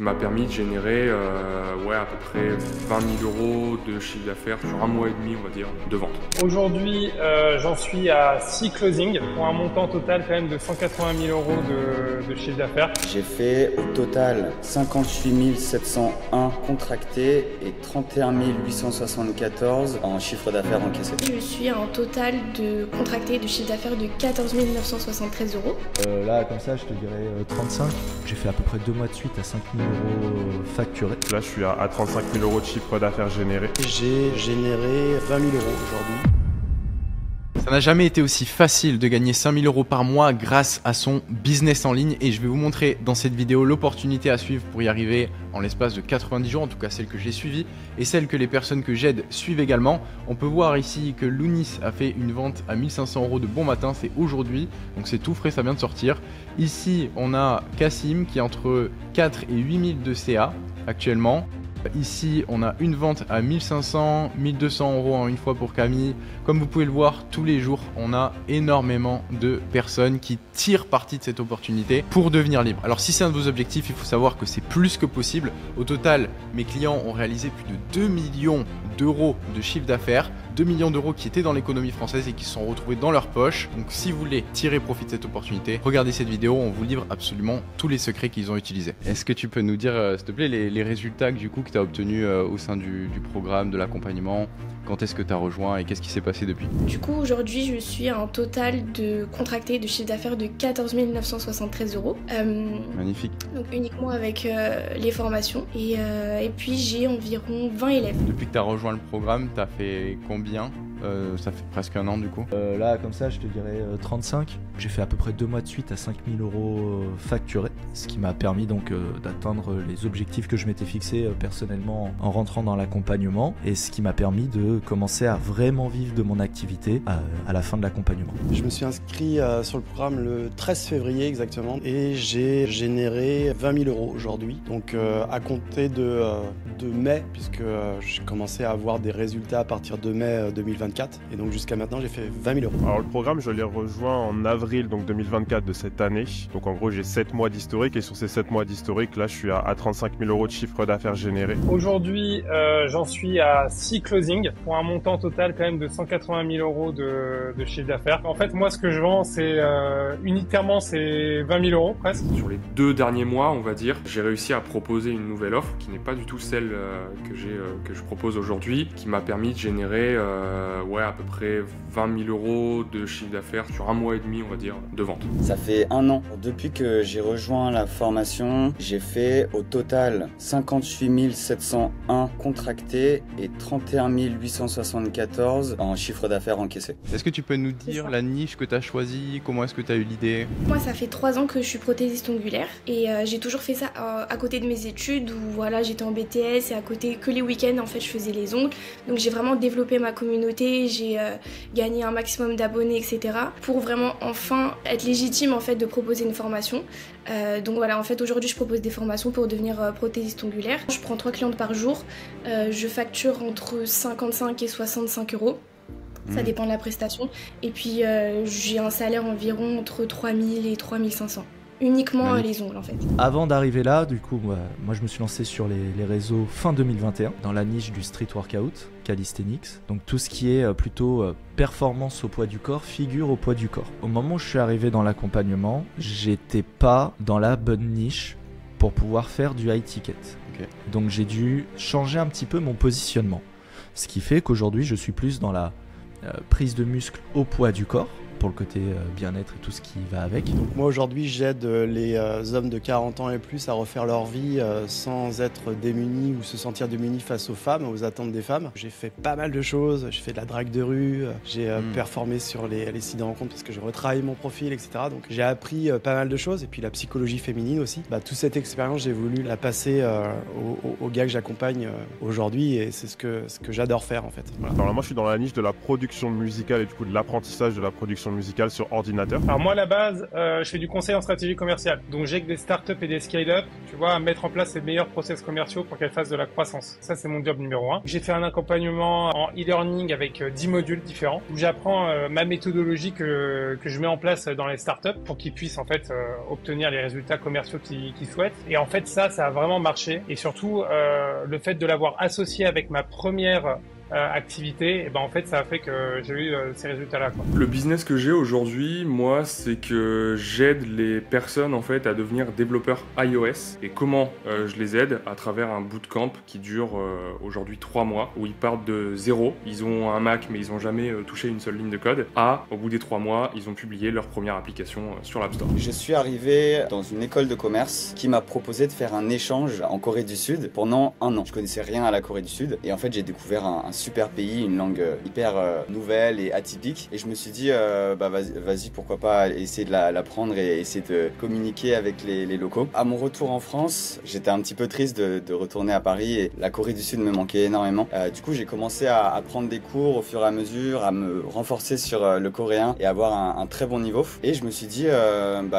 Ça m'a permis de générer à peu près 20 000 € de chiffre d'affaires sur un mois et demi, on va dire, de vente. Aujourd'hui, j'en suis à 6 closings pour un montant total quand même de 180 000 € de chiffre d'affaires. J'ai fait au total 58 701 contractés et 31 874 en chiffre d'affaires encaissé. Je suis à un total de contractés de chiffre d'affaires de 14 973 €. Là, comme ça, je te dirais 35. J'ai fait à peu près 2 mois de suite à 5 000 € facturés. Là, je suis à 35 000 € de chiffre d'affaires généré. J'ai généré 20 000 € aujourd'hui. Ça n'a jamais été aussi facile de gagner 5 000 € par mois grâce à son business en ligne et je vais vous montrer dans cette vidéo l'opportunité à suivre pour y arriver en l'espace de 90 jours, en tout cas celle que j'ai suivie et celle que les personnes que j'aide suivent également. On peut voir ici que Lounis a fait une vente à 1 500 € de bon matin, c'est aujourd'hui, donc c'est tout frais, ça vient de sortir. Ici on a Cassim qui est entre 4 et 8 000 de CA actuellement. Ici, on a une vente à 1500, 1200 € en une fois pour Camille. Comme vous pouvez le voir, tous les jours, on a énormément de personnes qui tirent parti de cette opportunité pour devenir libre. Alors, si c'est un de vos objectifs, il faut savoir que c'est plus que possible. Au total, mes clients ont réalisé plus de 2 millions d'euros de chiffre d'affaires, 2 millions d'euros qui étaient dans l'économie française et qui se sont retrouvés dans leur poche. Donc, si vous voulez tirer profit de cette opportunité, regardez cette vidéo, on vous livre absolument tous les secrets qu'ils ont utilisés. Est-ce que tu peux nous dire, s'il te plaît, les résultats que tu as obtenus au sein du programme, de l'accompagnement? Quand est-ce que tu as rejoint et qu'est-ce qui s'est passé depuis? Du coup, aujourd'hui, je suis à un total de contractés de chiffre d'affaires de 14 973 €. Magnifique. Donc uniquement avec les formations. Et puis j'ai environ 20 élèves. Depuis que tu as rejoint le programme, tu as fait combien? Ça fait presque un an du coup. Là, comme ça, je te dirais 35. J'ai fait à peu près 2 mois de suite à 5 000 € facturés, ce qui m'a permis donc d'atteindre les objectifs que je m'étais fixés personnellement en rentrant dans l'accompagnement et ce qui m'a permis de commencer à vraiment vivre de mon activité à la fin de l'accompagnement. Je me suis inscrit sur le programme le 13 février exactement et j'ai généré 20 000 € aujourd'hui. Donc à compter de mai, puisque j'ai commencé à avoir des résultats à partir de mai 2024 et donc jusqu'à maintenant j'ai fait 20 000 €. Alors le programme, je l'ai rejoint en avril donc 2024 de cette année. Donc en gros, j'ai 7 mois d'historique et sur ces 7 mois d'historique, là, je suis à 35 000 € de chiffre d'affaires généré. Aujourd'hui, j'en suis à 6 closings pour un montant total quand même de 180 000 € de chiffre d'affaires. En fait, moi, ce que je vends, c'est unitairement, c'est 20 000 € presque. Sur les 2 derniers mois, on va dire, j'ai réussi à proposer une nouvelle offre qui n'est pas du tout celle que je propose aujourd'hui, qui m'a permis de générer à peu près 20 000 € de chiffre d'affaires sur un mois et demi, on va dire, de vente. Ça fait un an. Depuis que j'ai rejoint la formation, j'ai fait au total 58 701 contractés et 31 874 en chiffre d'affaires encaissé. Est-ce que tu peux nous dire la niche que tu as choisie? Comment est-ce que tu as eu l'idée? Moi, ça fait 3 ans que je suis prothésiste ongulaire et j'ai toujours fait ça à côté de mes études où voilà, j'étais en BTS et à côté que les week-ends en fait je faisais les ongles. Donc j'ai vraiment développé ma communauté, j'ai gagné un maximum d'abonnés, etc. pour vraiment enfin être légitime en fait de proposer une formation. Donc voilà, en fait aujourd'hui je propose des formations pour devenir prothésiste ongulaire. Je prends 3 clientes par jour, je facture entre 55 et 65 €. Ça dépend de la prestation. Et puis j'ai un salaire environ entre 3 000 et 3 500. Uniquement les ongles en fait. Avant d'arriver là, du coup, moi je me suis lancé sur les réseaux fin 2021 dans la niche du street workout, calisthenics. Donc tout ce qui est plutôt performance au poids du corps, figure au poids du corps. Au moment où je suis arrivé dans l'accompagnement, j'étais pas dans la bonne niche pour pouvoir faire du high ticket. Okay. Donc j'ai dû changer un petit peu mon positionnement. Ce qui fait qu'aujourd'hui je suis plus dans la prise de muscle au poids du corps, pour le côté bien-être et tout ce qui va avec. Donc moi aujourd'hui j'aide les hommes de 40 ans et plus à refaire leur vie sans être démunis ou se sentir démunis face aux femmes, aux attentes des femmes. J'ai fait pas mal de choses, j'ai fait de la drague de rue, j'ai performé sur les sites de rencontres parce que je retravaille mon profil, etc. Donc j'ai appris pas mal de choses et puis la psychologie féminine aussi. Toute cette expérience j'ai voulu la passer aux gars que j'accompagne aujourd'hui et c'est ce que j'adore faire en fait. Voilà. Alors là, moi je suis dans la niche de la production musicale et du coup de l'apprentissage de la production musicale sur ordinateur. Alors moi à la base, je fais du conseil en stratégie commerciale. Donc j'aide des startups et des scale-up, tu vois, à mettre en place les meilleurs process commerciaux pour qu'elles fassent de la croissance. Ça c'est mon job numéro 1. J'ai fait un accompagnement en e-learning avec 10 modules différents où j'apprends ma méthodologie que je mets en place dans les startups pour qu'ils puissent en fait obtenir les résultats commerciaux qu'ils souhaitent. Et en fait ça a vraiment marché. Et surtout le fait de l'avoir associé avec ma première activité, et ben en fait ça a fait que j'ai eu ces résultats-là, quoi. Le business que j'ai aujourd'hui, moi, c'est que j'aide les personnes en fait à devenir développeurs iOS. Et comment je les aide? À travers un bootcamp qui dure aujourd'hui 3 mois, où ils partent de zéro. Ils ont un Mac, mais ils n'ont jamais touché une seule ligne de code. Au bout des 3 mois, ils ont publié leur première application sur l'App Store. Je suis arrivé dans une école de commerce qui m'a proposé de faire un échange en Corée du Sud pendant 1 an. Je connaissais rien à la Corée du Sud et en fait j'ai découvert un super pays, une langue hyper nouvelle et atypique, et je me suis dit vas-y, pourquoi pas essayer de l'apprendre et essayer de communiquer avec les locaux. À mon retour en France, j'étais un petit peu triste de retourner à Paris et la Corée du Sud me manquait énormément. Du coup j'ai commencé à prendre des cours au fur et à mesure, à me renforcer sur le coréen et avoir un très bon niveau, et je me suis dit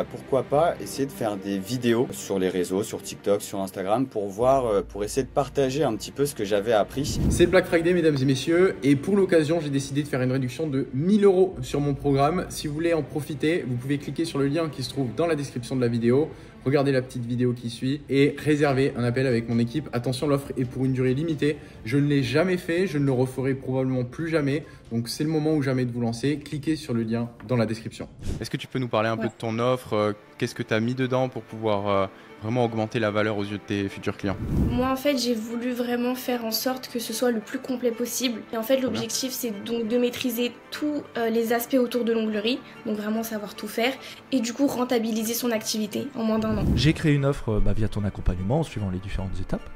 pourquoi pas essayer de faire des vidéos sur les réseaux, sur TikTok, sur Instagram, pour essayer de partager un petit peu ce que j'avais appris. C'est Black Friday, mesdames et messieurs, et pour l'occasion, j'ai décidé de faire une réduction de 1000 € sur mon programme. Si vous voulez en profiter, vous pouvez cliquer sur le lien qui se trouve dans la description de la vidéo. Regardez la petite vidéo qui suit et réservez un appel avec mon équipe. Attention, l'offre est pour une durée limitée. Je ne l'ai jamais fait, je ne le referai probablement plus jamais. Donc c'est le moment ou jamais de vous lancer. Cliquez sur le lien dans la description. Est-ce que tu peux nous parler un peu de ton offre? Qu'est-ce que tu as mis dedans pour pouvoir vraiment augmenter la valeur aux yeux de tes futurs clients? Moi en fait j'ai voulu vraiment faire en sorte que ce soit le plus complet possible. Et en fait l'objectif c'est donc de maîtriser tous les aspects autour de l'onglerie. Donc vraiment savoir tout faire et du coup rentabiliser son activité en moins d'1 an. J'ai créé une offre via ton accompagnement en suivant les différentes étapes.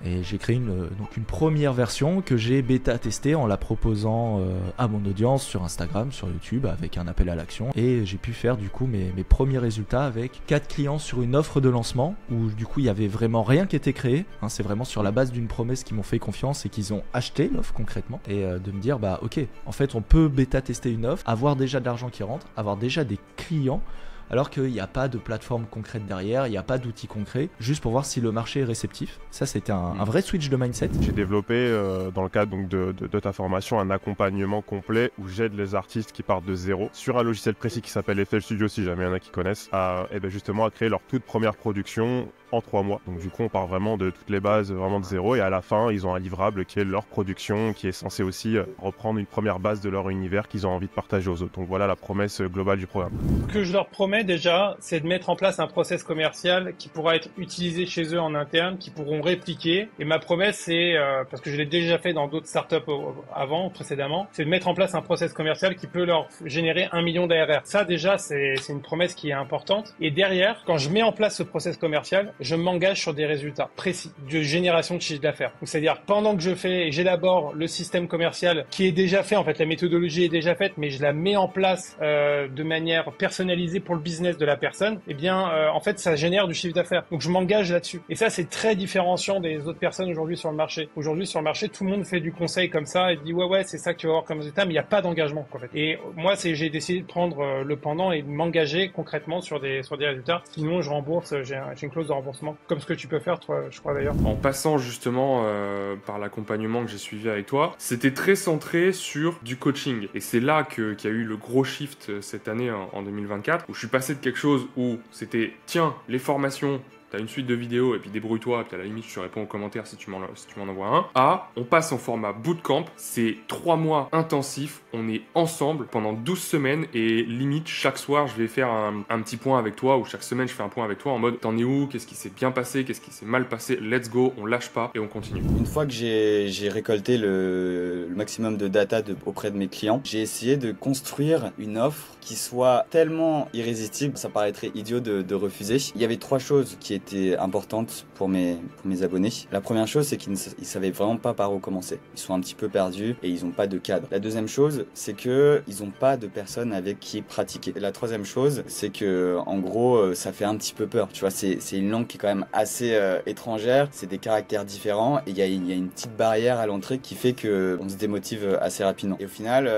Et j'ai créé une première version que j'ai bêta testée en la proposant à mon audience sur Instagram, sur YouTube, avec un appel à l'action. Et j'ai pu faire du coup mes premiers résultats avec 4 clients sur une offre de lancement où du coup il y avait vraiment rien qui était créé. C'est vraiment sur la base d'une promesse qu'ils m'ont fait confiance et qu'ils ont acheté l'offre concrètement. Et de me dire ok, en fait on peut bêta tester une offre, avoir déjà de l'argent qui rentre, avoir déjà des clients, alors qu'il n'y a pas de plateforme concrète derrière, il n'y a pas d'outils concrets, juste pour voir si le marché est réceptif. Ça, c'était un vrai switch de mindset. J'ai développé, dans le cadre donc, de ta formation, un accompagnement complet où j'aide les artistes qui partent de zéro sur un logiciel précis qui s'appelle FL Studio, si jamais il y en a qui connaissent, justement à créer leur toute première production en 3 mois. Donc du coup, on part vraiment de toutes les bases, vraiment de zéro, et à la fin, ils ont un livrable qui est leur production, qui est censé aussi reprendre une première base de leur univers qu'ils ont envie de partager aux autres. Donc voilà la promesse globale du programme. Ce que je leur promets déjà, c'est de mettre en place un process commercial qui pourra être utilisé chez eux en interne, qui pourront répliquer. Et ma promesse, c'est, parce que je l'ai déjà fait dans d'autres startups précédemment, c'est de mettre en place un process commercial qui peut leur générer 1 million d'ARR. Ça déjà, c'est une promesse qui est importante. Et derrière, quand je mets en place ce process commercial, je m'engage sur des résultats précis de génération de chiffre d'affaires. C'est-à-dire, pendant que je fais et j'élabore le système commercial qui est déjà fait, en fait, la méthodologie est déjà faite, mais je la mets en place de manière personnalisée pour le business de la personne, en fait, ça génère du chiffre d'affaires. Donc, je m'engage là-dessus. Et ça, c'est très différenciant des autres personnes aujourd'hui sur le marché. Aujourd'hui, sur le marché, tout le monde fait du conseil comme ça et dit ouais, c'est ça que tu vas avoir comme résultat, mais il n'y a pas d'engagement, en fait. Et moi, j'ai décidé de prendre le pendant et de m'engager concrètement sur des résultats. Sinon, je rembourse, j'ai une clause de remboursement, comme ce que tu peux faire, toi, je crois d'ailleurs. En passant justement par l'accompagnement que j'ai suivi avec toi, c'était très centré sur du coaching. Et c'est là qu'il y a eu le gros shift cette année en 2024, où je suis passé de quelque chose où c'était tiens, les formations, t'as une suite de vidéos et puis débrouille-toi, et puis à la limite tu réponds aux commentaires si tu m'en envoies un. On passe en format bootcamp, c'est 3 mois intensifs, on est ensemble pendant 12 semaines et limite chaque soir je vais faire un petit point avec toi, ou chaque semaine je fais un point avec toi en mode t'en es où, qu'est-ce qui s'est bien passé, qu'est-ce qui s'est mal passé, let's go, on lâche pas et on continue. Une fois que j'ai récolté le maximum de data auprès de mes clients, j'ai essayé de construire une offre qui soit tellement irrésistible, ça paraîtrait idiot de refuser. Il y avait 3 choses qui était importante pour mes abonnés. La première chose, c'est qu'ils ne savaient vraiment pas par où commencer. Ils sont un petit peu perdus et ils n'ont pas de cadre. La deuxième chose, c'est qu'ils n'ont pas de personnes avec qui pratiquer. Et la troisième chose, c'est que en gros, ça fait un petit peu peur. Tu vois, c'est une langue qui est quand même assez étrangère. C'est des caractères différents et il y a une petite barrière à l'entrée qui fait qu'on se démotive assez rapidement. Et au final,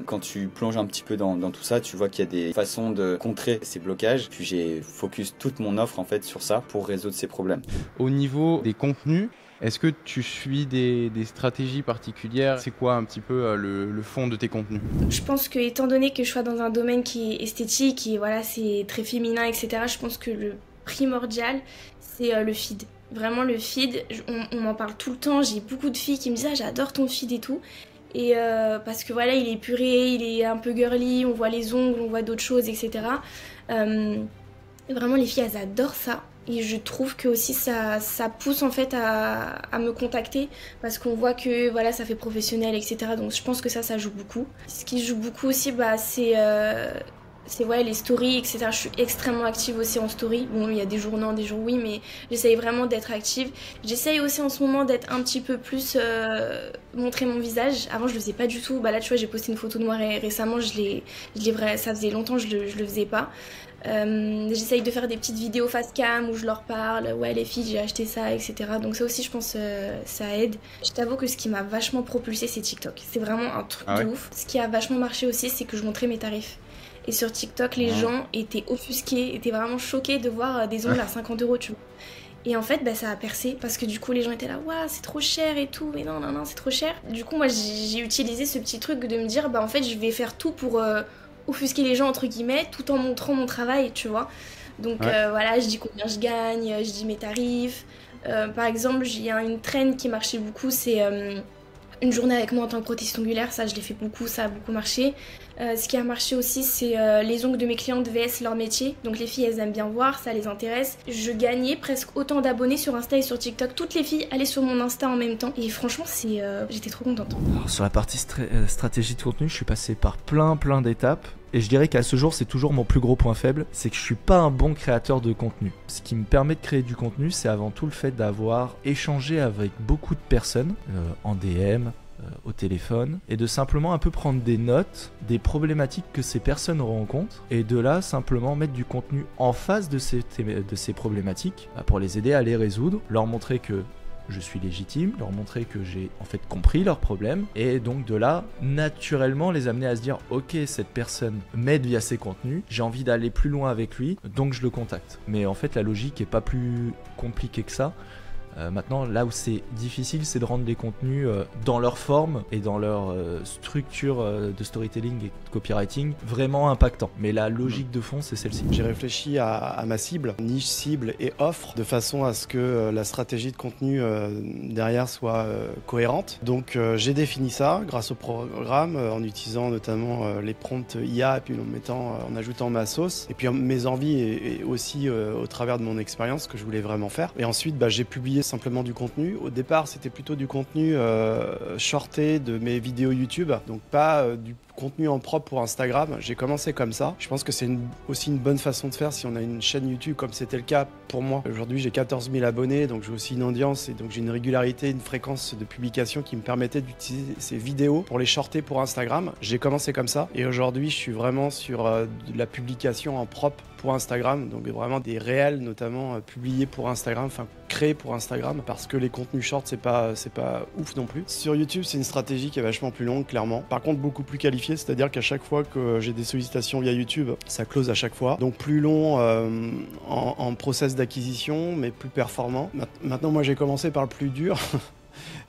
quand tu plonges un petit peu dans tout ça, tu vois qu'il y a des façons de contrer ces blocages. Puis j'ai focus toute mon offre en fait sur ça pour résoudre ces problèmes. Au niveau des contenus, est-ce que tu suis des stratégies particulières? C'est quoi un petit peu le fond de tes contenus? Je pense que, étant donné que je sois dans un domaine qui est esthétique et voilà, c'est très féminin, etc., je pense que le primordial, c'est le feed. Vraiment le feed, on m'en parle tout le temps, j'ai beaucoup de filles qui me disent « Ah, j'adore ton feed et tout ». Et parce que voilà, il est épuré, il est un peu girly, on voit les ongles, on voit d'autres choses, etc. Vraiment, les filles, elles adorent ça. Et je trouve que aussi ça pousse en fait à me contacter parce qu'on voit que voilà, ça fait professionnel, etc. Donc je pense que ça joue beaucoup. Ce qui joue beaucoup aussi, c'est ouais, les stories, etc. Je suis extrêmement active aussi en story. Bon, il y a des jours non, des jours oui, mais j'essaye vraiment d'être active. J'essaye aussi en ce moment d'être un petit peu plus montrer mon visage. Avant, je le faisais pas du tout. Là, tu vois, j'ai posté une photo de moi récemment. Ça faisait longtemps que je le faisais pas. J'essaye de faire des petites vidéos face cam où je leur parle. Ouais, les filles, j'ai acheté ça, etc. Donc ça aussi, je pense, ça aide. Je t'avoue que ce qui m'a vachement propulsé, c'est TikTok. C'est vraiment un truc de ouf. Ce qui a vachement marché aussi, c'est que je montrais mes tarifs. Et sur TikTok, les gens étaient offusqués, étaient vraiment choqués de voir des ongles à 50 €, tu vois. Et en fait, ça a percé parce que du coup, les gens étaient là, waouh, c'est trop cher et tout, mais non, c'est trop cher. Du coup, moi, j'ai utilisé ce petit truc de me dire, en fait, je vais faire tout pour offusquer les gens, entre guillemets, tout en montrant mon travail, tu vois. Donc voilà, je dis combien je gagne, je dis mes tarifs. Par exemple, il y a une trend qui marchait beaucoup, c'est une journée avec moi en tant que prothésiste ongulaire. Ça, je l'ai fait beaucoup, ça a beaucoup marché. Ce qui a marché aussi, c'est les ongles de mes clientes vs leur métier. Donc les filles, elles aiment bien voir, ça les intéresse. Je gagnais presque autant d'abonnés sur Insta et sur TikTok. Toutes les filles allaient sur mon Insta en même temps. Et franchement, j'étais trop contente. Alors, sur la partie stratégie de contenu, je suis passé par plein d'étapes. Et je dirais qu'à ce jour, c'est toujours mon plus gros point faible, c'est que je suis pas un bon créateur de contenu. Ce qui me permet de créer du contenu, c'est avant tout le fait d'avoir échangé avec beaucoup de personnes, en DM, au téléphone, et de simplement un peu prendre des notes, des problématiques que ces personnes rencontrent, et de là, simplement mettre du contenu en face de ces problématiques, pour les aider à les résoudre, leur montrer que je suis légitime, leur montrer que j'ai en fait compris leurs problèmes, et donc de là, naturellement les amener à se dire ok, cette personne m'aide via ses contenus, j'ai envie d'aller plus loin avec lui, donc je le contacte. Mais en fait la logique est pas plus compliquée que ça. Maintenant, là où c'est difficile, c'est de rendre les contenus dans leur forme et dans leur structure de storytelling et de copywriting vraiment impactants. Mais la logique de fond, c'est celle-ci. J'ai réfléchi à ma cible, niche, cible et offre, de façon à ce que la stratégie de contenu derrière soit cohérente. Donc j'ai défini ça grâce au programme, en utilisant notamment les prompts IA et puis en ajoutant ma sauce. Et puis mes envies et aussi au travers de mon expérience que je voulais vraiment faire. Et ensuite, j'ai publié simplement du contenu. Au départ, c'était plutôt du contenu shorté de mes vidéos YouTube, donc pas du contenu en propre pour Instagram. J'ai commencé comme ça. Je pense que c'est aussi une bonne façon de faire si on a une chaîne YouTube, comme c'était le cas pour moi. Aujourd'hui, j'ai 14 000 abonnés, donc j'ai aussi une audience et donc j'ai une régularité, une fréquence de publication qui me permettait d'utiliser ces vidéos pour les shorter pour Instagram. J'ai commencé comme ça et aujourd'hui, je suis vraiment sur de la publication en propre pour Instagram, donc vraiment des réels notamment publiés pour Instagram, enfin créés pour Instagram, parce que les contenus shorts c'est pas ouf non plus. Sur YouTube, c'est une stratégie qui est vachement plus longue, clairement. Par contre, beaucoup plus qualifiée, c'est-à-dire qu'à chaque fois que j'ai des sollicitations via YouTube, ça close à chaque fois. Donc plus long en process d'acquisition, mais plus performant. Maintenant, moi j'ai commencé par le plus dur.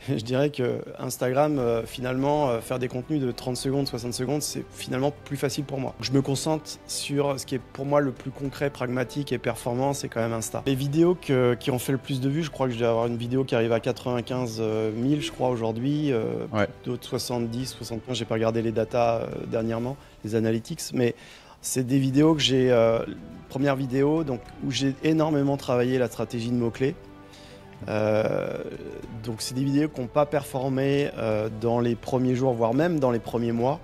Je dirais que Instagram, finalement, faire des contenus de 30 secondes, 60 secondes, c'est finalement plus facile pour moi. Je me concentre sur ce qui est pour moi le plus concret, pragmatique et performant, c'est quand même Insta. Les vidéos qui ont fait le plus de vues, je crois que je vais avoir une vidéo qui arrive à 95 000, je crois, aujourd'hui. D'autres 70, 75, j'ai pas regardé les datas dernièrement, les analytics, mais c'est des vidéos que j'ai... première vidéo, donc, où j'ai énormément travaillé la stratégie de mots-clés. Donc c'est des vidéos qui n'ont pas performé dans les premiers jours, voire même dans les premiers mois.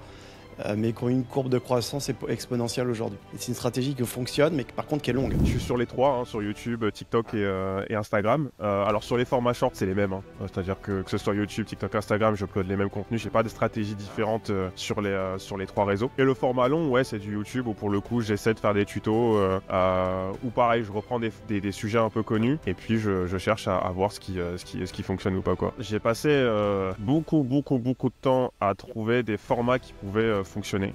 mais qui ont une courbe de croissance exponentielle aujourd'hui. C'est une stratégie qui fonctionne, mais par contre qui est longue. Je suis sur les trois, hein, sur YouTube, TikTok et Instagram. Alors sur les formats short, c'est les mêmes. Hein. C'est-à-dire que ce soit YouTube, TikTok, Instagram, j'upload les mêmes contenus. J'ai pas de stratégie différente sur les trois réseaux. Et le format long, ouais, c'est du YouTube où pour le coup, j'essaie de faire des tutos ou pareil, je reprends des sujets un peu connus et puis je cherche à voir ce qui fonctionne ou pas quoi. J'ai passé beaucoup de temps à trouver des formats qui pouvaient fonctionner.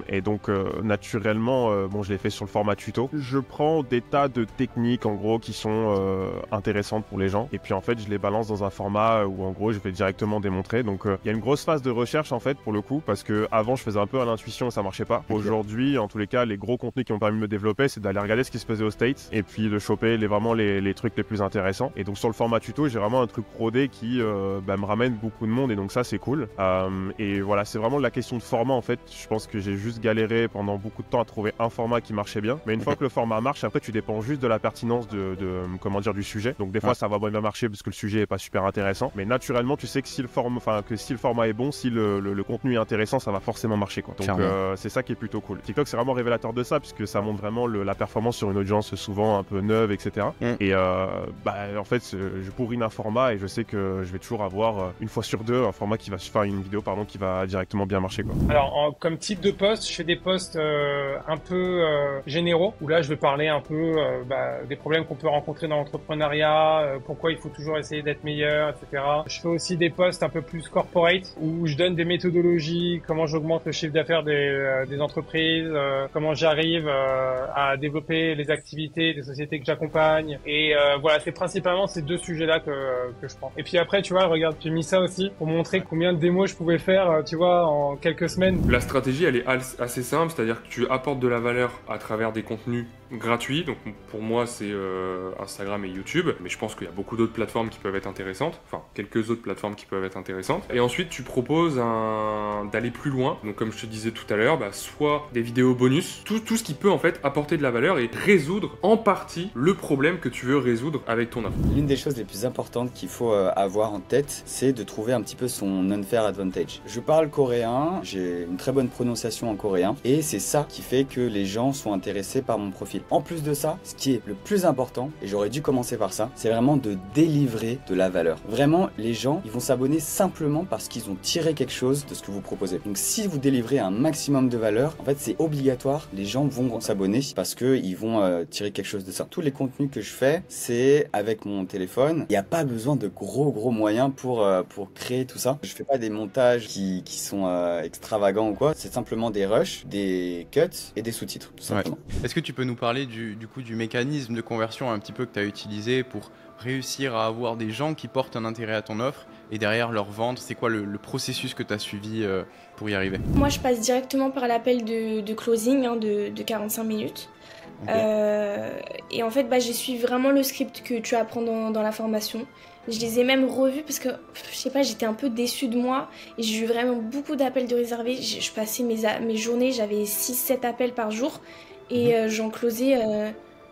Et donc naturellement, bon, je l'ai fait sur le format tuto. Je prends des tas de techniques en gros qui sont intéressantes pour les gens et puis en fait je les balance dans un format où en gros je vais directement démontrer. Donc il y a une grosse phase de recherche en fait pour le coup parce que avant je faisais un peu à l'intuition et ça marchait pas. Aujourd'hui en tous les cas les gros contenus qui ont permis de me développer c'est d'aller regarder ce qui se faisait aux States et puis de choper vraiment les trucs les plus intéressants. Et donc sur le format tuto j'ai vraiment un truc rodé qui me ramène beaucoup de monde et donc ça c'est cool. Et voilà, c'est vraiment la question de format en fait. Je pense que j'ai juste galéré pendant beaucoup de temps à trouver un format qui marchait bien. Mais une fois que le format marche, après tu dépends juste de la pertinence du sujet. Donc des fois ça va bien marcher parce que le sujet est pas super intéressant. Mais naturellement tu sais que si le format est bon, si le contenu est intéressant, ça va forcément marcher quoi. Donc c'est ça qui est plutôt cool. TikTok c'est vraiment révélateur de ça puisque ça montre vraiment la performance sur une audience souvent un peu neuve, etc. Et en fait je bourrine un format et je sais que je vais toujours avoir une fois sur deux un format qui va une vidéo qui va directement bien marcher quoi. Alors comme type de post, je fais des posts un peu généraux où là je vais parler un peu des problèmes qu'on peut rencontrer dans l'entrepreneuriat, pourquoi il faut toujours essayer d'être meilleur, etc. Je fais aussi des posts un peu plus corporate où je donne des méthodologies, comment j'augmente le chiffre d'affaires des entreprises, comment j'arrive à développer les activités des sociétés que j'accompagne et voilà, c'est principalement ces deux sujets-là que je prends. Et puis après, tu vois, regarde, j'ai mis ça aussi pour montrer combien de démos je pouvais faire, tu vois, en quelques semaines. La stratégie, elle est assez simple, c'est-à-dire que tu apportes de la valeur à travers des contenus gratuits. Donc pour moi, c'est Instagram et YouTube, mais je pense qu'il y a beaucoup d'autres plateformes qui peuvent être intéressantes, enfin quelques autres plateformes qui peuvent être intéressantes. Et ensuite, tu proposes d'aller plus loin. Donc comme je te disais tout à l'heure, soit des vidéos bonus, tout ce qui peut en fait apporter de la valeur et résoudre en partie le problème que tu veux résoudre avec ton offre. L'une des choses les plus importantes qu'il faut avoir en tête, c'est de trouver un petit peu son unfair advantage. Je parle coréen, j'ai une très bonne prononciation en coréen et c'est ça qui fait que les gens sont intéressés par mon profil. En plus de ça, ce qui est le plus important, et j'aurais dû commencer par ça, c'est vraiment de délivrer de la valeur. Vraiment, les gens, ils vont s'abonner simplement parce qu'ils ont tiré quelque chose de ce que vous proposez. Donc si vous délivrez un maximum de valeur, en fait c'est obligatoire, les gens vont s'abonner parce qu'ils vont tirer quelque chose de ça. Tous les contenus que je fais, c'est avec mon téléphone. Il n'y a pas besoin de gros moyens pour créer tout ça. Je fais pas des montages qui sont extravagants ou quoi, c'est simplement des rushs, des cuts et des sous-titres, tout simplement. Est-ce que tu peux nous parler du mécanisme de conversion un petit peu que tu as utilisé pour réussir à avoir des gens qui portent un intérêt à ton offre et derrière leur vendre? C'est quoi le processus que tu as suivi pour y arriver? Moi, je passe directement par l'appel de closing de 45 minutes. Et en fait, j'ai suivi vraiment le script que tu apprends dans la formation. Je les ai même revus parce que, je sais pas, j'étais un peu déçue de moi et j'ai eu vraiment beaucoup d'appels de réservés. Je passais mes journées, j'avais 6-7 appels par jour et j'en closais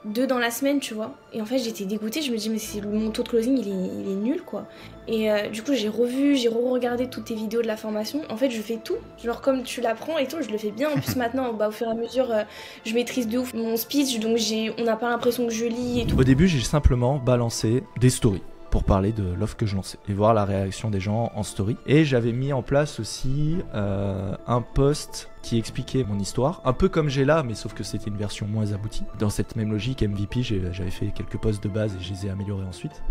2 dans la semaine, tu vois. Et en fait, j'étais dégoûtée, je me dis mais mon taux de closing, il est nul, quoi. Et du coup, j'ai re-regardé toutes tes vidéos de la formation. En fait, je fais tout, genre comme tu l'apprends et tout, je le fais bien. En plus, maintenant, au fur et à mesure, je maîtrise de ouf mon speech, donc on n'a pas l'impression que je lis et tout. Au début, j'ai simplement balancé des stories pour parler de l'offre que je lançais et voir la réaction des gens en story. Et j'avais mis en place aussi un post qui expliquait mon histoire, un peu comme j'ai là, mais sauf que c'était une version moins aboutie. Dans cette même logique MVP, j'avais fait quelques posts de base et je les ai améliorés ensuite.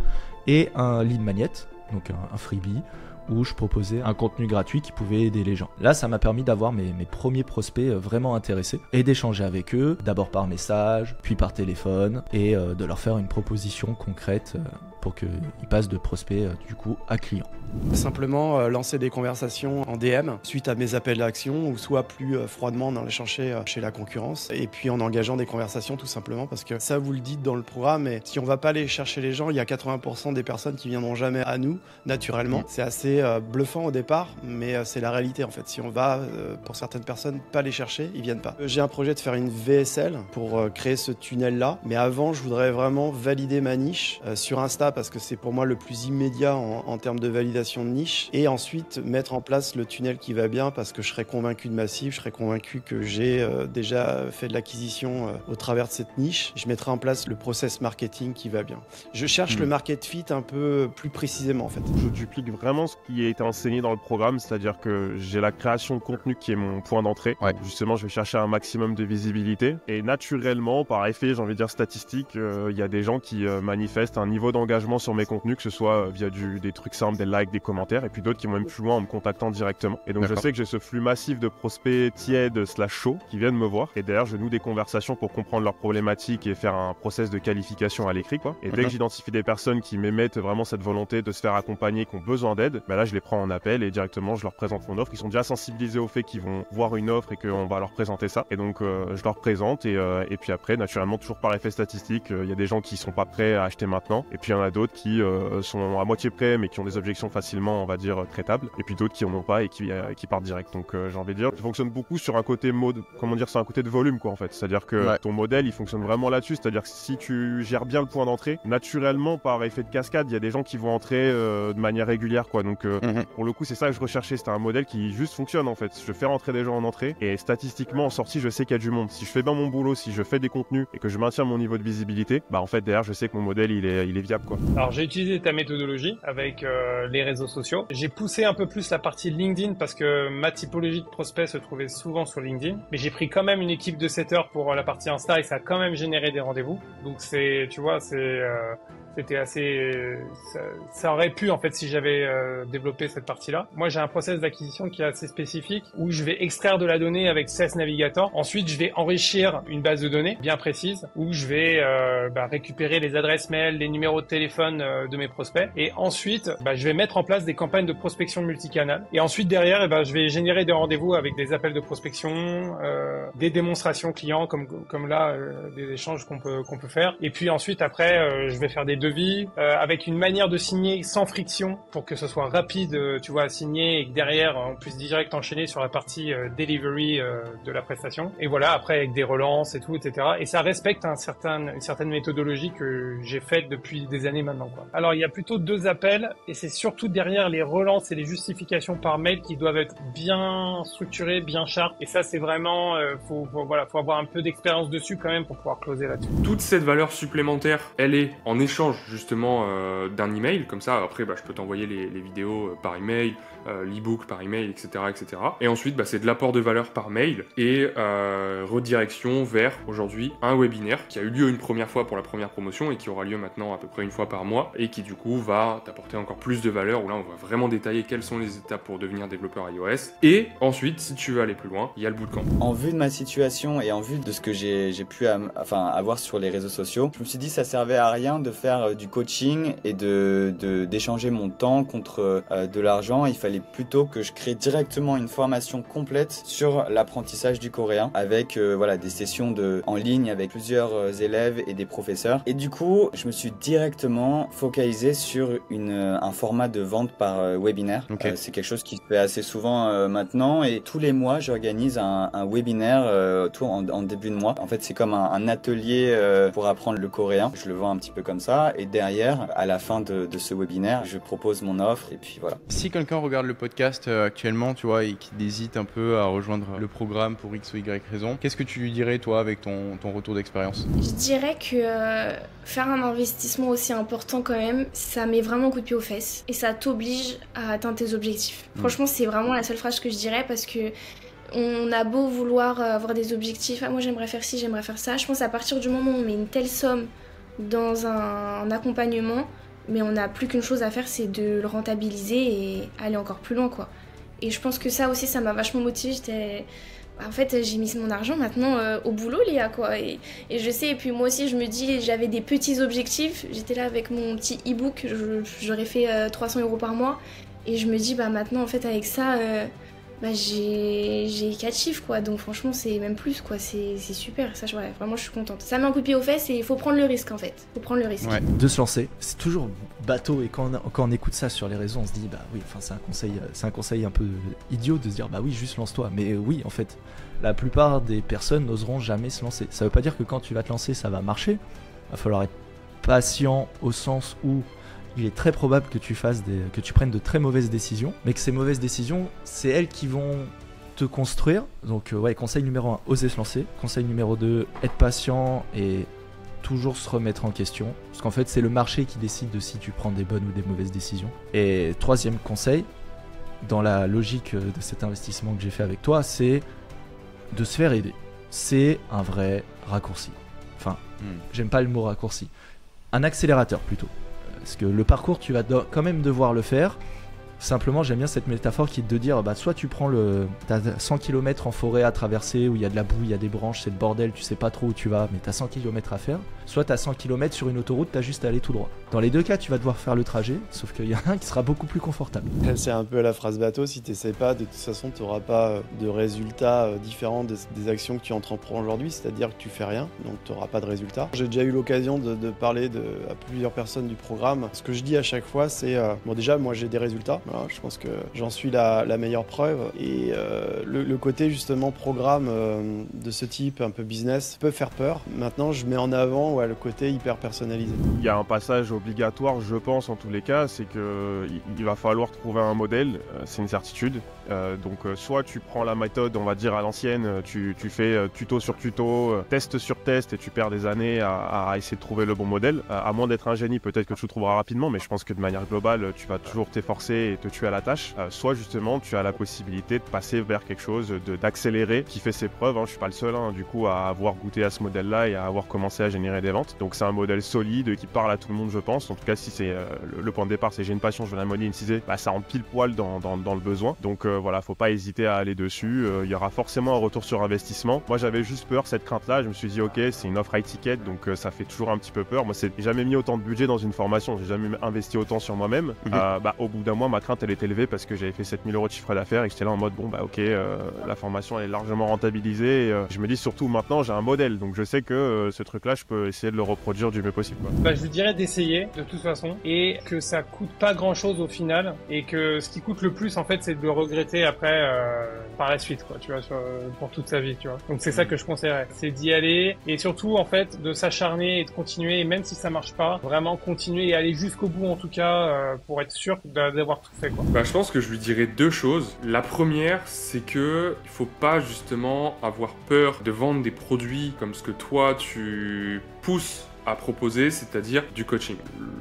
Et un lead magnet, donc un freebie, où je proposais un contenu gratuit qui pouvait aider les gens. Là, ça m'a permis d'avoir mes premiers prospects vraiment intéressés et d'échanger avec eux, d'abord par message, puis par téléphone, et de leur faire une proposition concrète pour qu'ils passent de prospect du coup à client. Simplement lancer des conversations en DM suite à mes appels d'action ou soit plus froidement en allant les chercher chez la concurrence et puis en engageant des conversations tout simplement parce que ça vous le dites dans le programme mais si on va pas aller chercher les gens, il y a 80% des personnes qui viendront jamais à nous naturellement. C'est assez bluffant au départ mais c'est la réalité en fait. Si on va pour certaines personnes pas les chercher, ils viennent pas. J'ai un projet de faire une VSL pour créer ce tunnel là mais avant je voudrais vraiment valider ma niche sur Insta. ça parce que c'est pour moi le plus immédiat en termes de validation de niche. Et ensuite, mettre en place le tunnel qui va bien parce que je serai convaincu de ma cible, je serai convaincu que j'ai déjà fait de l'acquisition au travers de cette niche. Je mettrai en place le process marketing qui va bien. Je cherche le market fit un peu plus précisément en fait. Je duplique vraiment ce qui a été enseigné dans le programme, c'est-à-dire que j'ai la création de contenu qui est mon point d'entrée. Ouais. Justement, je vais chercher un maximum de visibilité et naturellement, par effet, j'ai envie de dire statistique, il y a des gens qui manifestent un niveau d'engagement sur mes contenus, que ce soit via des trucs simples, des likes, des commentaires, et puis d'autres qui vont même plus loin en me contactant directement. Et donc je sais que j'ai ce flux massif de prospects tièdes / chauds qui viennent me voir, et derrière je noue des conversations pour comprendre leurs problématiques et faire un process de qualification à l'écrit, quoi. Et dès que j'identifie des personnes qui m'émettent vraiment cette volonté de se faire accompagner, qui ont besoin d'aide, bah là je les prends en appel et directement je leur présente mon offre. Ils sont déjà sensibilisés au fait qu'ils vont voir une offre et qu'on va leur présenter ça. Et donc je leur présente et puis après naturellement toujours par effet statistique, il y a des gens qui sont pas prêts à acheter maintenant et puis il y en a d'autres qui sont à moitié prêts mais qui ont des objections facilement on va dire traitables et puis d'autres qui en ont pas et qui partent direct. Donc j'ai envie de dire, je fonctionne beaucoup sur un côté sur un côté de volume quoi en fait. C'est-à-dire que ton modèle il fonctionne vraiment là-dessus, c'est-à-dire que si tu gères bien le point d'entrée, naturellement par effet de cascade, il y a des gens qui vont entrer de manière régulière quoi. Donc pour le coup, c'est ça que je recherchais, c'était un modèle qui juste fonctionne en fait. Je fais rentrer des gens en entrée et statistiquement en sortie, je sais qu'il y a du monde. Si je fais bien mon boulot, si je fais des contenus et que je maintiens mon niveau de visibilité, bah en fait derrière, je sais que mon modèle il est viable quoi. Alors j'ai utilisé ta méthodologie avec les réseaux sociaux. J'ai poussé un peu plus la partie LinkedIn parce que ma typologie de prospects se trouvait souvent sur LinkedIn, mais j'ai pris quand même une équipe de 7 heures pour la partie Insta et ça a quand même généré des rendez-vous. Donc c'est, tu vois, c'était assez, ça aurait pu en fait si j'avais développé cette partie-là. Moi, j'ai un process d'acquisition qui est assez spécifique où je vais extraire de la donnée avec Sales Navigator. Ensuite, je vais enrichir une base de données bien précise où je vais récupérer les adresses mail, les numéros de téléphone de mes prospects et ensuite, je vais mettre en place des campagnes de prospection multicanal. Et ensuite derrière, je vais générer des rendez-vous avec des appels de prospection, des démonstrations clients comme là, des échanges qu'on peut faire. Et puis ensuite après, je vais faire des devis avec une manière de signer sans friction pour que ce soit rapide, tu vois, à signer et que derrière on puisse direct enchaîner sur la partie delivery de la prestation. Et voilà, après avec des relances et tout, etc. Et ça respecte une certaine méthodologie que j'ai faite depuis des années maintenant, quoi. Alors il y a plutôt 2 appels et c'est surtout derrière les relances et les justifications par mail qui doivent être bien structurées, bien sharp. Et ça c'est vraiment, faut avoir un peu d'expérience dessus quand même pour pouvoir closer là-dessus. Toute cette valeur supplémentaire, elle est en échange justement d'un email, comme ça après je peux t'envoyer les vidéos par email, l'ebook par email, etc. Et ensuite c'est de l'apport de valeur par mail et redirection vers aujourd'hui un webinaire qui a eu lieu une première fois pour la première promotion et qui aura lieu maintenant à peu près une fois par mois et qui du coup va t'apporter encore plus de valeur où là on va vraiment détailler quelles sont les étapes pour devenir développeur iOS. Et ensuite si tu veux aller plus loin, il y a le bootcamp. En vue de ma situation et en vue de ce que j'ai pu avoir sur les réseaux sociaux, je me suis dit ça servait à rien de faire du coaching et d'échanger mon temps contre de l'argent. Il fallait plutôt que je crée directement une formation complète sur l'apprentissage du coréen avec des sessions en ligne avec plusieurs élèves et des professeurs. Et du coup, je me suis directement focalisé sur un format de vente par webinaire. Okay. C'est quelque chose qui se fait assez souvent maintenant et tous les mois, j'organise un webinaire en début de mois. En fait, c'est comme un atelier pour apprendre le coréen. Je le vends un petit peu comme ça et derrière, à la fin de ce webinaire, je propose mon offre et puis voilà. Si quelqu'un regarde le podcast actuellement, tu vois, et qu'il hésite un peu à rejoindre le programme pour X ou Y raison, qu'est-ce que tu lui dirais toi avec ton retour d'expérience? Je dirais que faire un investissement aussi important quand même, ça met vraiment un coup de pied aux fesses et ça t'oblige à atteindre tes objectifs. Franchement, c'est vraiment la seule phrase que je dirais parce que on a beau vouloir avoir des objectifs, moi j'aimerais faire ci, j'aimerais faire ça. Je pense à partir du moment où on met une telle somme dans un accompagnement, mais on n'a plus qu'une chose à faire, c'est de le rentabiliser et aller encore plus loin, quoi. Et je pense que ça aussi, ça m'a vachement motivée. En fait, j'ai mis mon argent maintenant au boulot, Léa, quoi. Et je sais, et puis moi aussi, je me dis, j'avais des petits objectifs. J'étais là avec mon petit e-book, j'aurais fait 300 € par mois. Et je me dis, maintenant, en fait, avec ça, j'ai 4 chiffres, quoi. Donc franchement, c'est même plus, quoi. C'est super. Ça, vraiment, je suis contente. Ça met un coup de pied aux fesses et il faut prendre le risque, en fait. Il faut prendre le risque. Ouais. De se lancer, c'est toujours bateau. Et quand on écoute ça sur les réseaux, on se dit, c'est un conseil un peu idiot de se dire, oui, juste lance-toi. Mais oui, en fait, la plupart des personnes n'oseront jamais se lancer. Ça veut pas dire que quand tu vas te lancer, ça va marcher. Il va falloir être patient au sens où il est très probable que tu prennes de très mauvaises décisions, mais que ces mauvaises décisions, c'est elles qui vont te construire. Donc conseil numéro 1, oser se lancer. Conseil numéro 2, être patient et toujours se remettre en question. Parce qu'en fait, c'est le marché qui décide de si tu prends des bonnes ou des mauvaises décisions. Et troisième conseil, dans la logique de cet investissement que j'ai fait avec toi, c'est de se faire aider. C'est un vrai raccourci. Enfin, j'aime pas le mot raccourci. Un accélérateur plutôt. Parce que le parcours, tu vas quand même devoir le faire. Simplement, j'aime bien cette métaphore qui est de dire, soit tu prends t'as 100 km en forêt à traverser où il y a de la boue, il y a des branches, c'est le bordel, tu sais pas trop où tu vas, mais t'as 100 km à faire. Soit t'as 100 km sur une autoroute, t'as juste à aller tout droit. Dans les deux cas, tu vas devoir faire le trajet, sauf qu'il y en a un qui sera beaucoup plus confortable. C'est un peu la phrase bateau, si t'essaies pas, de toute façon, t'auras pas de résultats différents des actions que tu entreprends aujourd'hui, c'est-à-dire que tu fais rien, donc t'auras pas de résultats. J'ai déjà eu l'occasion de parler à plusieurs personnes du programme. Ce que je dis à chaque fois, c'est, déjà, moi j'ai des résultats. Voilà, je pense que j'en suis la meilleure preuve. Et le côté justement programme de ce type, un peu business, peut faire peur. Maintenant, je mets en avant le côté hyper personnalisé. Il y a un passage obligatoire, je pense en tous les cas, c'est qu'il va falloir trouver un modèle, c'est une certitude. Donc soit tu prends la méthode, on va dire à l'ancienne, tu fais tuto sur tuto, test sur test et tu perds des années à essayer de trouver le bon modèle. À moins d'être un génie, peut-être que tu le trouveras rapidement, mais je pense que de manière globale, tu vas toujours t'efforcer et te tuer à la tâche. Soit justement, tu as la possibilité de passer vers quelque chose, d'accélérer, qui fait ses preuves. Je suis pas le seul, du coup, à avoir goûté à ce modèle-là et à avoir commencé à générer des ventes. Donc c'est un modèle solide qui parle à tout le monde, je pense. En tout cas, si c'est le point de départ, c'est j'ai une passion, je veux la monétiser, ça rentre pile poil dans le besoin. Donc voilà, faut pas hésiter à aller dessus. Il y aura forcément un retour sur investissement. Moi, j'avais juste peur, cette crainte-là. Je me suis dit, ok, c'est une offre high ticket, donc ça fait toujours un petit peu peur. Moi, j'ai jamais mis autant de budget dans une formation, j'ai jamais investi autant sur moi-même. Au bout d'un mois, ma crainte, elle est élevée parce que j'avais fait 7000 € de chiffre d'affaires et que j'étais là en mode, la formation, elle est largement rentabilisée. Et, je me dis surtout, maintenant, j'ai un modèle, donc je sais que ce truc-là, je peux essayer de le reproduire du mieux possible. Je vous dirais d'essayer de toute façon et que ça coûte pas grand-chose au final et que ce qui coûte le plus en fait c'est de le regretter après par la suite quoi, tu vois, pour toute sa vie, tu vois. Donc c'est ça que je conseillerais, c'est d'y aller et surtout en fait de s'acharner et de continuer et même si ça marche pas, vraiment continuer et aller jusqu'au bout en tout cas pour être sûr d'avoir tout fait quoi. Je pense que je lui dirais deux choses. La première, c'est que il faut pas justement avoir peur de vendre des produits comme ce que toi tu pousses à proposer, c'est-à-dire du coaching.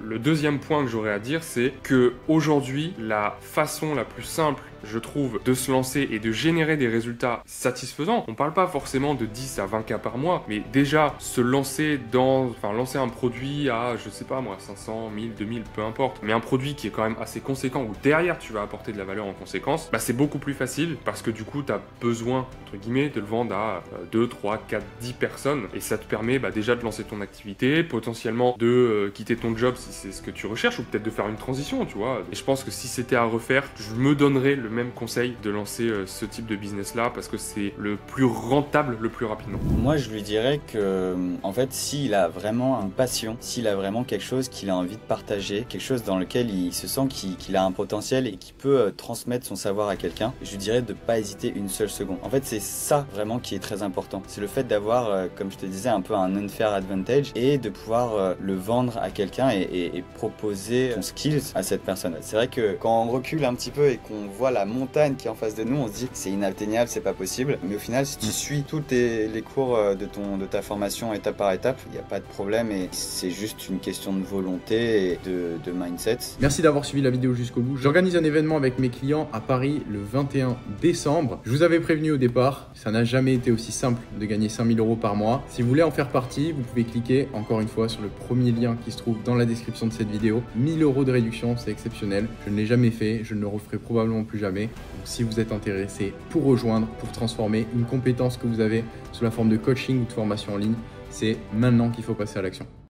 Le deuxième point que j'aurais à dire, c'est que aujourd'hui, la façon la plus simple, je trouve, de se lancer et de générer des résultats satisfaisants. On parle pas forcément de 10 à 20 cas par mois, mais déjà se lancer lancer un produit à, je sais pas moi, 500, 1000, 2000, peu importe, mais un produit qui est quand même assez conséquent où derrière tu vas apporter de la valeur en conséquence, c'est beaucoup plus facile parce que du coup tu as besoin, entre guillemets, de le vendre à 2, 3, 4, 10 personnes et ça te permet déjà de lancer ton activité, potentiellement de quitter ton job si c'est ce que tu recherches ou peut-être de faire une transition, tu vois. Et je pense que si c'était à refaire, je me donnerais le même conseil de lancer ce type de business là parce que c'est le plus rentable le plus rapidement. Moi je lui dirais que en fait s'il a vraiment une passion, s'il a vraiment quelque chose qu'il a envie de partager, quelque chose dans lequel il se sent qu'il a un potentiel et qu'il peut transmettre son savoir à quelqu'un, je lui dirais de pas hésiter une seule seconde. En fait c'est ça vraiment qui est très important, c'est le fait d'avoir comme je te disais un peu un unfair advantage et de pouvoir le vendre à quelqu'un et proposer son skills à cette personne. C'est vrai que quand on recule un petit peu et qu'on voit la montagne qui est en face de nous, on se dit que c'est inatteignable, c'est pas possible. Mais au final, si tu suis tous les cours de ta formation étape par étape, il n'y a pas de problème et c'est juste une question de volonté et de mindset. Merci d'avoir suivi la vidéo jusqu'au bout. J'organise un événement avec mes clients à Paris le 21 décembre. Je vous avais prévenu au départ, ça n'a jamais été aussi simple de gagner 5000 € par mois. Si vous voulez en faire partie, vous pouvez cliquer encore une fois sur le premier lien qui se trouve dans la description de cette vidéo. 1000 € de réduction, c'est exceptionnel. Je ne l'ai jamais fait, je ne le referai probablement plus jamais. Donc si vous êtes intéressé pour rejoindre, pour transformer une compétence que vous avez sous la forme de coaching ou de formation en ligne, c'est maintenant qu'il faut passer à l'action.